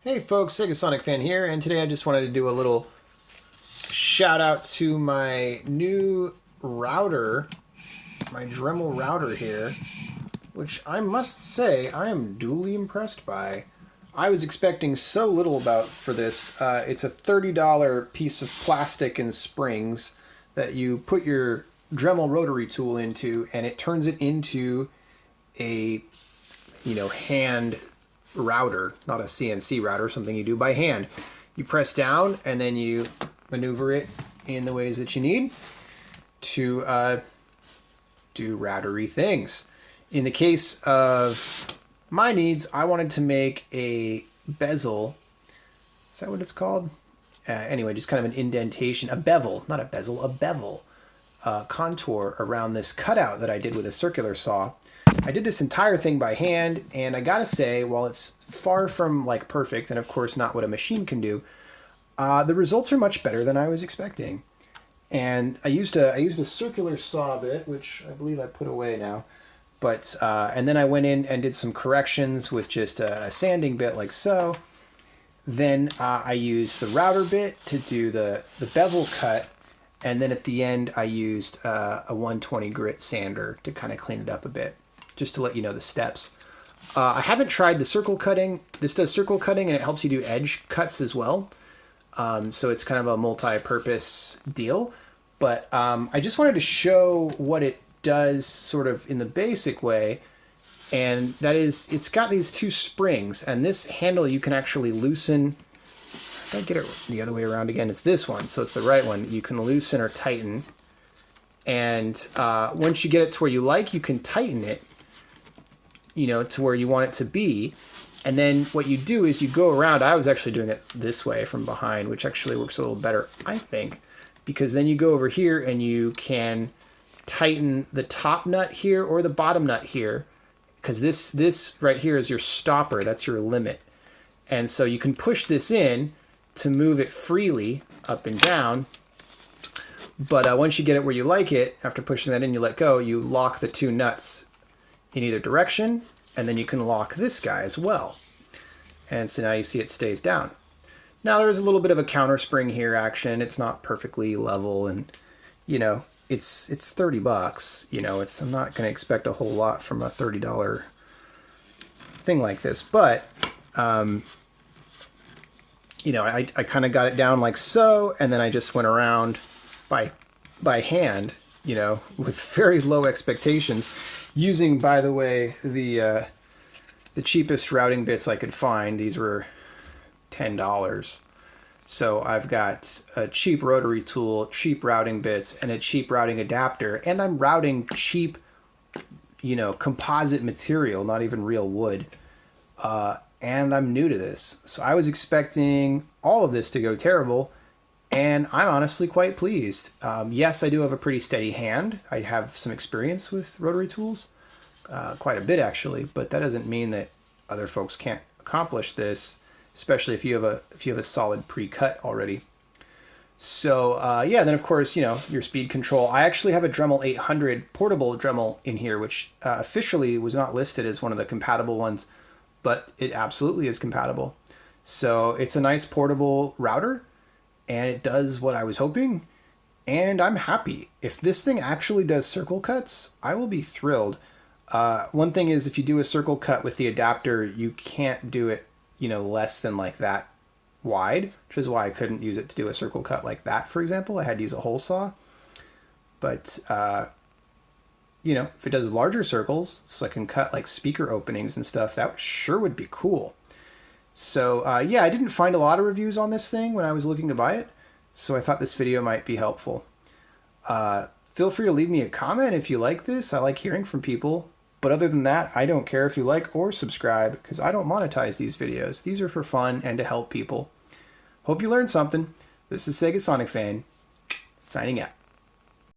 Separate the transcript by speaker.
Speaker 1: Hey folks, Segasonicfan here, and today I just wanted to do a little shout out to my new router, my Dremel router here, which I must say I am duly impressed by. I was expecting so little for this. It's a $30 piece of plastic and springs that you put your Dremel rotary tool into, and it turns it into a, hand router, not a CNC router, something you do by hand. You press down and then you maneuver it in the ways that you need to do routery things. In the case of my needs, I wanted to make a bezel. Is that what it's called? Anyway, just kind of an indentation, a bevel, not a bezel, a bevel contour around this cutout that I did with a circular saw. I did this entire thing by hand, and I gotta say, while it's far from perfect, and of course not what a machine can do, the results are much better than I was expecting. And I used a circular saw bit, which I believe I put away now, but and then I went in and did some corrections with just a sanding bit like so. Then I used the router bit to do the bevel cut, and then at the end I used a 120 grit sander to kind of clean it up a bit, just to let you know the steps. I haven't tried the circle cutting. This does circle cutting, and it helps you do edge cuts as well. So it's kind of a multi-purpose deal. But I just wanted to show what it does sort of in the basic way. And that is, it's got these two springs, and this handle you can actually loosen. If I get it the other way around again, it's this one, so it's the right one. You can loosen or tighten. And once you get it to where you like, you can tighten it, to where you want it to be. And then what you do is you go around. I was actually doing it this way from behind, which actually works a little better, I think, because then you go over here and you can tighten the top nut here or the bottom nut here, because this right here is your stopper. That's your limit. And so you can push this in to move it freely up and down. But once you get it where you like it, after pushing that in, you let go, you lock the two nuts in either direction, and then you can lock this guy as well. And so now you see it stays down. Now there's a little bit of a counter spring here action. It's not perfectly level, and it's $30. I'm not going to expect a whole lot from a $30 thing like this, but I kind of got it down like so, and then I just went around by hand, with very low expectations, using, by the way, the cheapest routing bits I could find. These were $10. So I've got a cheap rotary tool, cheap routing bits, and a cheap routing adapter, and I'm routing cheap, composite material, not even real wood. And I'm new to this. So I was expecting all of this to go terrible, and I'm honestly quite pleased. Yes, I do have a pretty steady hand. I have some experience with rotary tools, quite a bit actually, but that doesn't mean that other folks can't accomplish this, especially if you have a solid pre-cut already. So yeah, then of course, your speed control. I actually have a Dremel 800 portable Dremel in here, which officially was not listed as one of the compatible ones, but it absolutely is compatible. So it's a nice portable router, and it does what I was hoping, and I'm happy. If this thing actually does circle cuts, I will be thrilled. One thing is, if you do a circle cut with the adapter, you can't do it, less tin that wide, which is why I couldn't use it to do a circle cut like that, for example. I had to use a hole saw. But, if it does larger circles, so I can cut speaker openings and stuff, that sure would be cool. So, yeah, I didn't find a lot of reviews on this thing when I was looking to buy it, so I thought this video might be helpful. Feel free to leave me a comment if you like this. I like hearing from people. But other than that, I don't care if you like or subscribe, because I don't monetize these videos. These are for fun and to help people. Hope you learned something. This is Segasonicfan, signing out.